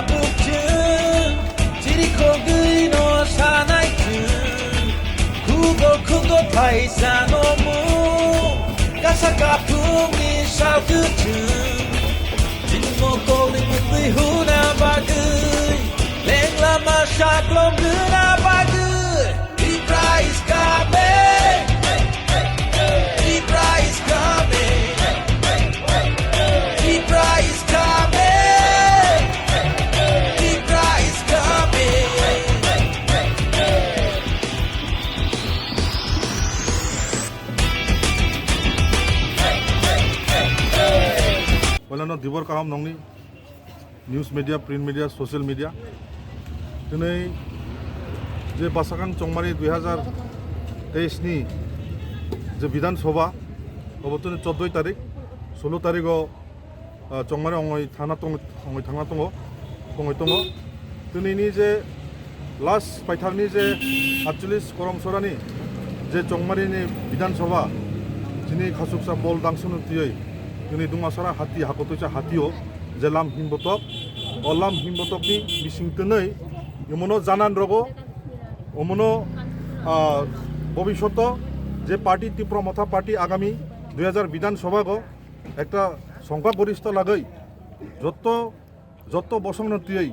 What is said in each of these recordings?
bukchun chiri khogui no sanai chun kugo paisa no mu kasaka phung ni sao tu chun jinmo koling mui huna bagui leng lama shat lom guna bagui the price coming the price coming the price coming the price coming Walano dibor kaham nongni news media, print media, social media. Dinai je basakang chongmari 2023 ni je Bidhan Sabha obotone 14 tarik 16 tariko chongmari ongoi thana tongo dinai ni je last paithakni je 48 korong sorani je chongmari ni Bidhan Sabha jini khasuksa bol dangsunu tiyoi ini dungasara hati hakotocha hatio je lam himbotok olam himbotok ni bisingtenei yomono janan rogo omono ভবিষ্যত যে party তীব্রমথা party আগামী 2000 বিধানসভা গো একটা সংখ্যাগরিষ্ঠ লাগৈ যত বসংনতিই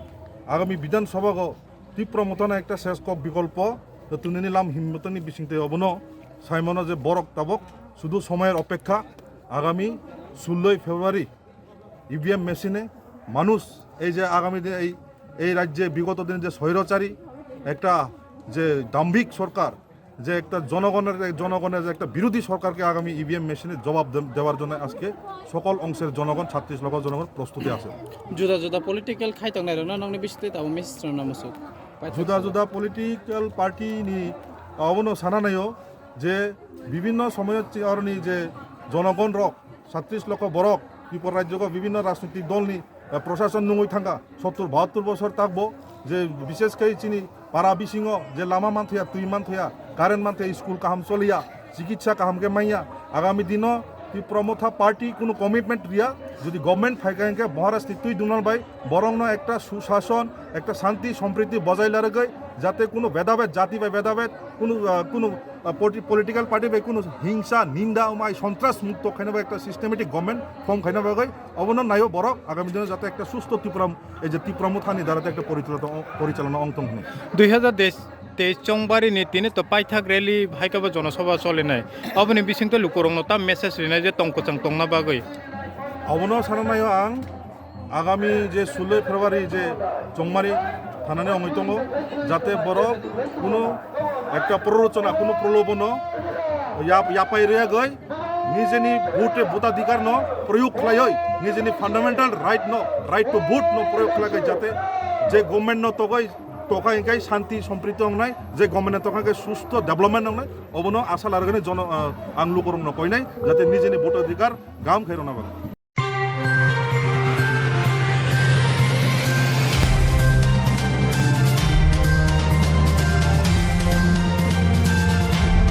আগামী বিধানসভা গো তীব্রমথনা একটা শেষ কক বিকল্প তুনি লাম হিম্মতনি বিসিংতে অবনো সাইমনো যে বরক তাবক শুধু সময়ের অপেক্ষা আগামী 16 ফেব্রুয়ারি ইভিএম মেশিনে মানুষ এই যে আগামী দিন এই রাজ্যে বিগত দিন যে স্বৈরাচারী একটা যে দাম্ভিক সরকার যে একটা জনগণের যে একটা বিরোধী সরকারকে আগামী ইভিএম মেশিনে জবাব দেওয়ার জন্য আজকে সকল অংশের জনগণ 36 লক্ষ জনগণ প্রস্তুতি আছে जुदा पलिटिकल खाइतंग नायरना नंनि बिसिते ताबो मिस्ट्रना मुसुक जुदा पलिटिकल पार्टी नि अबनो साना नायो যে বিভিন্ন সময়ত চিরনি যে জনগণ রক 36 লক্ষ বরক বিপর রাজ্যক বিভিন্ন রাজনৈতিক দলনি প্রশাসন নঙই থাকা 70-72 বছর থাকবো যে বিশেষ করে চিনি পারা বিসিং যে লামা মানথিয়া তুই মানথিয়া কারেন্ট মানথিয়া স্কুল কাহাম চলিয়া চিকিৎসা কাহামকে মাইয়া আগামী দিন প্রমথা পার্টি কোনো কমিটমেন্ট রিয়া যদি গভর্নমেন্ট ফাইকাকে মহারাষ্ট্র তুই দুনাল বাই বরং একটা সুশাসন একটা শান্তি সম্প্রীতি বজায় লাগাই যাতে কোনো ভেদাভেদ জাতি বা ভেদাভেদ কোনো পলিটিক্যাল পার্টি বা কোনো হিংসা নিন্দা মাই সন্ত্রাস মুক্ত খাইনাবা একটা সিস্টেমেটিক গভর্নমেন্ট ফর্ম খাইনাবা গাই অবনন নাইও বরক আগামী দিনে যাতে একটা সুস্থ এই যে তীব্রমথানি দ্বারা একটা পরিচালনা অংশগ্রহণ হয় 2023 চংবারি নীতিনে তো পাইথাক রেলি ভাইকাবা জনসভা চলে নাই অবনি বিসিংতে লুকরং তা মেসেজ রিনাই যে টংকচাং টংনা বাগৈ অবনো সানানায় আং আগামী যে 16 ফেব্রুয়ারি যে চংমারি থানানে অংতঙ্গ যাতে বরক কোনো একটা প্ররোচনা কোনো প্রলোভন ইয়াপাই রে গই নিজেনি ভোটাধিকার ন প্রয়োগ খালাই নিজেনি ফান্ডামেন্টাল রাইট টু ভোট ন প্রয়োগ খালাই যাতে যে গভর্নমেন্ট ন তগই টকা ইনকাই শান্তি সম্প্রীতি নাই যে গভর্নমেন্ট তকাকে সুস্থ ডেভেলপমেন্ট নাই অবনো আশা লাগানে আংলু করং ন কই নাই যাতে নিজেনি ভোটাধিকার গাম খাইরনা বাগা